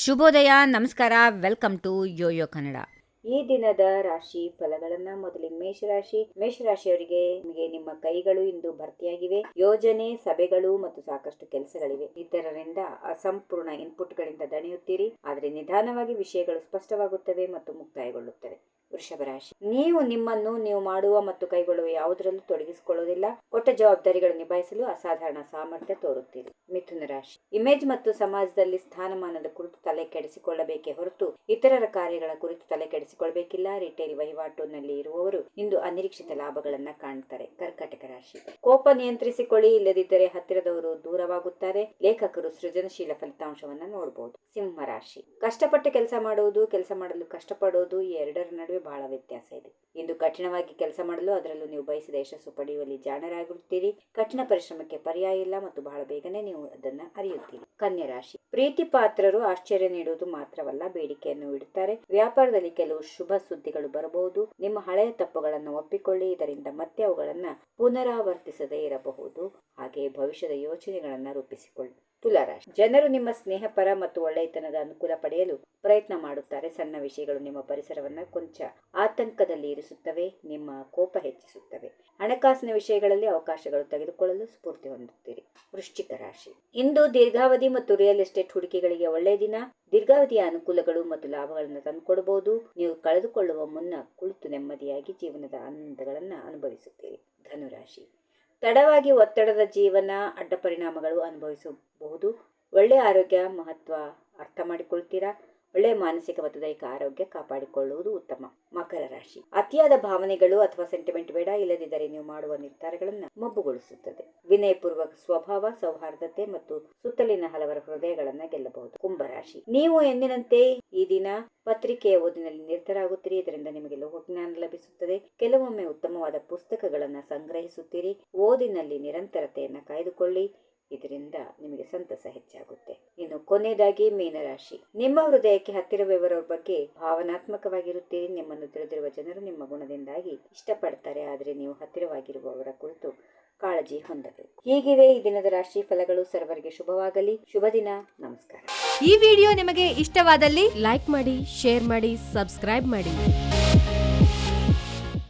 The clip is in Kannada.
ಶುಭೋದಯ, ನಮಸ್ಕಾರ, ವೆಲ್ಕಮ್ ಟು ಯೋಯೋ ಕನ್ನಡ. ಈ ದಿನದ ರಾಶಿ ಫಲಗಳನ್ನ ಮೊದಲಿಗೆ ಮೇಷರಾಶಿಯವರಿಗೆ ನಿಮಗೆ ನಿಮ್ಮ ಕೈಗಳು ಇಂದು ಭರ್ತಿಯಾಗಿವೆ. ಯೋಜನೆ, ಸಭೆಗಳು ಮತ್ತು ಸಾಕಷ್ಟು ಕೆಲಸಗಳಿವೆ. ಇತರರಿಂದ ಅಸಂಪೂರ್ಣ ಇನ್ಪುಟ್ಗಳಿಂದ ದಣಿಯುತ್ತೀರಿ, ಆದರೆ ನಿಧಾನವಾಗಿ ವಿಷಯಗಳು ಸ್ಪಷ್ಟವಾಗುತ್ತವೆ ಮತ್ತು ಮುಕ್ತಾಯಗೊಳ್ಳುತ್ತವೆ. ವೃಷಭ ರಾಶಿ, ನೀವು ಮಾಡುವ ಮತ್ತು ಕೈಗೊಳ್ಳುವ ಯಾವುದರಲ್ಲೂ ತೊಡಗಿಸಿಕೊಳ್ಳುವುದಿಲ್ಲ. ಕೊಟ್ಟ ಜವಾಬ್ದಾರಿಗಳನ್ನು ನಿಭಾಯಿಸಲು ಅಸಾಧಾರಣ ಸಾಮರ್ಥ್ಯ ತೋರುತ್ತೀರಿ. ಮಿಥುನ ರಾಶಿ, ಇಮೇಜ್ ಮತ್ತು ಸಮಾಜದಲ್ಲಿ ಸ್ಥಾನಮಾನದ ಕುರಿತು ತಲೆ ಕೆಡಿಸಿಕೊಳ್ಳಬೇಕೇ ಹೊರತು ಇತರರ ಕಾರ್ಯಗಳ ಕುರಿತು ತಲೆ ಕೆಡಿಸಿಕೊಳ್ಳಬೇಕಿಲ್ಲ. ರಿಟೇಲ್ ವಹಿವಾಟಿನಲ್ಲಿ ಇರುವವರು ಇಂದು ಅನಿರೀಕ್ಷಿತ ಲಾಭಗಳನ್ನ ಕಾಣ್ತಾರೆ. ಕರ್ಕಾಟಕ ರಾಶಿ, ಕೋಪ ನಿಯಂತ್ರಿಸಿಕೊಳ್ಳಿ, ಇಲ್ಲದಿದ್ದರೆ ಹತ್ತಿರದವರು ದೂರವಾಗುತ್ತಾರೆ. ಲೇಖಕರು ಸೃಜನಶೀಲ ಫಲಿತಾಂಶವನ್ನ ನೋಡಬಹುದು. ಸಿಂಹ ರಾಶಿ, ಕಷ್ಟಪಟ್ಟು ಕೆಲಸ ಮಾಡಲು ಕಷ್ಟಪಡೋದು ಈ ಎರಡರ ನಡುವೆ ಬಹಳ ವ್ಯತ್ಯಾಸ ಇದೆ. ಇಂದು ಕಠಿಣವಾಗಿ ಕೆಲಸ ಮಾಡಲು, ಅದರಲ್ಲೂ ನೀವು ಬಯಸಿದ ಯಶಸ್ಸು ಪಡೆಯುವಲ್ಲಿ ಜಾಣರಾಗಿರುತ್ತೀರಿ. ಕಠಿಣ ಪರಿಶ್ರಮಕ್ಕೆ ಪರ್ಯಾಯ ಇಲ್ಲ ಮತ್ತು ಬಹಳ ಬೇಗನೆ ನೀವು ಅದನ್ನ ಅರಿಯುತ್ತೀರಿ. ಕನ್ಯಾ ರಾಶಿ, ಪ್ರೀತಿ ಪಾತ್ರರು ಆಶ್ಚರ್ಯ ನೀಡುವುದು ಮಾತ್ರವಲ್ಲ, ಬೇಡಿಕೆಯನ್ನು ಇಡುತ್ತಾರೆ. ವ್ಯಾಪಾರದಲ್ಲಿ ಕೆಲವು ಶುಭ ಸುದ್ದಿಗಳು ಬರಬಹುದು. ನಿಮ್ಮ ಹಳೆಯ ತಪ್ಪುಗಳನ್ನು ಒಪ್ಪಿಕೊಳ್ಳಿ, ಇದರಿಂದ ಮತ್ತೆ ಅವುಗಳನ್ನ ಪುನರಾವರ್ತಿಸದೇ ಇರಬಹುದು. ಹಾಗೆ ಭವಿಷ್ಯದ ಯೋಚನೆಗಳನ್ನ ರೂಪಿಸಿಕೊಳ್ಳಿ. ತುಲಾರಾಶಿ, ಜನರು ನಿಮ್ಮ ಸ್ನೇಹಪರ ಮತ್ತು ಒಳ್ಳೆಯತನದ ಅನುಕೂಲ ಪಡೆಯಲು ಪ್ರಯತ್ನ ಮಾಡುತ್ತಾರೆ. ಸಣ್ಣ ವಿಷಯಗಳು ನಿಮ್ಮ ಪರಿಸರವನ್ನ ಕೊಂಚ ಆತಂಕದಲ್ಲಿ ಇರಿಸುತ್ತವೆ, ನಿಮ್ಮ ಕೋಪ ಹೆಚ್ಚಿಸುತ್ತವೆ. ಹಣಕಾಸಿನ ವಿಷಯಗಳಲ್ಲಿ ಅವಕಾಶಗಳು ತೆಗೆದುಕೊಳ್ಳಲು ಸ್ಫೂರ್ತಿ ಹೊಂದುತ್ತೀರಿ. ವೃಶ್ಚಿಕ ರಾಶಿ, ಇಂದು ದೀರ್ಘಾವಧಿ ಮತ್ತು ರಿಯಲ್ ಎಸ್ಟೇಟ್ ಹೂಡಿಕೆಗಳಿಗೆ ಒಳ್ಳೆಯ ದಿನ. ದೀರ್ಘಾವಧಿಯ ಅನುಕೂಲಗಳು ಮತ್ತು ಲಾಭಗಳನ್ನು ತಂದುಕೊಡಬಹುದು. ನೀವು ಕಳೆದುಕೊಳ್ಳುವ ಮುನ್ನ ಕುಳಿತು ನೆಮ್ಮದಿಯಾಗಿ ಜೀವನದ ಆನಂದಗಳನ್ನ ಅನುಭವಿಸುತ್ತೀರಿ. ಧನುರಾಶಿ, ತಡವಾಗಿ ಒತ್ತಡದ ಜೀವನ ಅಡ್ಡ ಪರಿಣಾಮಗಳು ಅನುಭವಿಸಬಹುದು. ಒಳ್ಳೆಯ ಆರೋಗ್ಯ ಮಹತ್ವ ಅರ್ಥ ಮಾಡಿಕೊಳ್ತೀರಾ. ಒಳ್ಳೆಯ ಮಾನಸಿಕ ಮತ್ತು ದೈಹಿಕ ಆರೋಗ್ಯ ಕಾಪಾಡಿಕೊಳ್ಳುವುದು ಉತ್ತಮ. ಮಕರ ರಾಶಿ, ಅತಿಯಾದ ಭಾವನೆಗಳು ಅಥವಾ ಸೆಂಟಿಮೆಂಟ್ ಬೇಡ, ಇಲ್ಲದಿದ್ದರೆ ನೀವು ಮಾಡುವ ನಿರ್ಧಾರಗಳನ್ನು ಮಬ್ಬುಗೊಳಿಸುತ್ತದೆ. ವಿನಯಪೂರ್ವಕ ಸ್ವಭಾವ, ಸೌಹಾರ್ದತೆ ಮತ್ತು ಸುತ್ತಲಿನ ಹಲವರ ಹೃದಯಗಳನ್ನ ಗೆಲ್ಲಬಹುದು. ಕುಂಭರಾಶಿ, ನೀವು ಎಂದಿನಂತೆ ಈ ದಿನ ಪತ್ರಿಕೆಯ ಓದಿನಲ್ಲಿ ನಿರತರಾಗುತ್ತೀರಿ. ಇದರಿಂದ ನಿಮಗೆ ಲೋಕಜ್ಞಾನ ಲಭಿಸುತ್ತದೆ. ಕೆಲವೊಮ್ಮೆ ಉತ್ತಮವಾದ ಪುಸ್ತಕಗಳನ್ನ ಸಂಗ್ರಹಿಸುತ್ತೀರಿ. ಓದಿನಲ್ಲಿ ನಿರಂತರತೆಯನ್ನ ಕಾಯ್ದುಕೊಳ್ಳಿ, ಇದರಿಂದ ನಿಮಗೆ ಸಂತಸ ಹೆಚ್ಚಾಗುತ್ತೆ. ಇನ್ನು ಕೊನೆಯದಾಗಿ ಮೀನರಾಶಿ, ನಿಮ್ಮ ಹೃದಯಕ್ಕೆ ಹತ್ತಿರವಿರುವವರ ಬಗ್ಗೆ ಭಾವನಾತ್ಮಕವಾಗಿರುತ್ತೀರಿ. ನಿಮ್ಮನ್ನು ತಿಳಿದಿರುವ ಜನರು ನಿಮ್ಮ ಗುಣದಿಂದಾಗಿ ಇಷ್ಟಪಡ್ತಾರೆ, ಆದರೆ ನೀವು ಹತ್ತಿರವಾಗಿರುವವರ ಕುರಿತು ಕಾಳಜಿ ಹೊಂದಬೇಕು. ಹೀಗಿವೆ ಈ ದಿನದ ರಾಶಿ ಫಲಗಳು. ಸರ್ವರಿಗೆ ಶುಭವಾಗಲಿ. ಶುಭ ದಿನ. ನಮಸ್ಕಾರ. ಈ ವಿಡಿಯೋ ನಿಮಗೆ ಇಷ್ಟವಾದಲ್ಲಿ ಲೈಕ್ ಮಾಡಿ, ಶೇರ್ ಮಾಡಿ, ಸಬ್ಸ್ಕ್ರೈಬ್ ಮಾಡಿ.